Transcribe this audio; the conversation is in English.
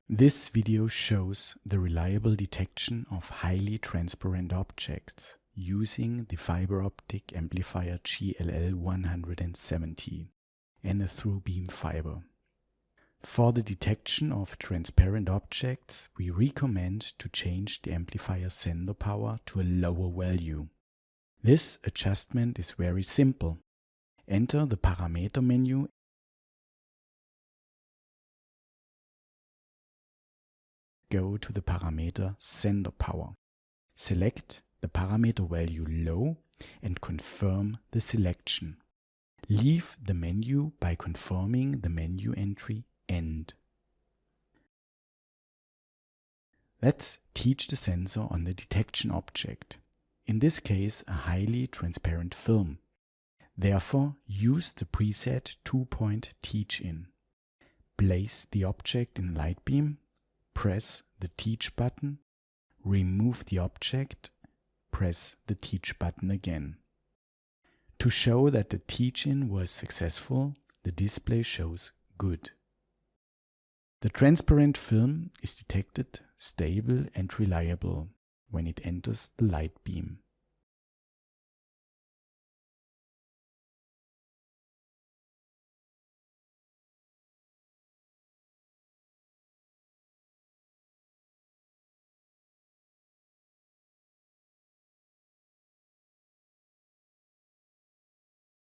This video shows the reliable detection of highly transparent objects using the fiber optic amplifier GLL170 and a through-beam fiber. For the detection of transparent objects, we recommend to change the amplifier sender power to a lower value. This adjustment is very simple. Enter the parameter menu . Go to the parameter sender power. Select the parameter value low and confirm the selection. Leave the menu by confirming the menu entry End. Let's teach the sensor on the detection object. In this case, a highly transparent film. Therefore, use the preset 2-point teach-in. Place the object in light beam. Press the teach button, remove the object, press the teach button again. To show that the teach-in was successful, the display shows good. The transparent film is detected stable and reliable when it enters the light beam.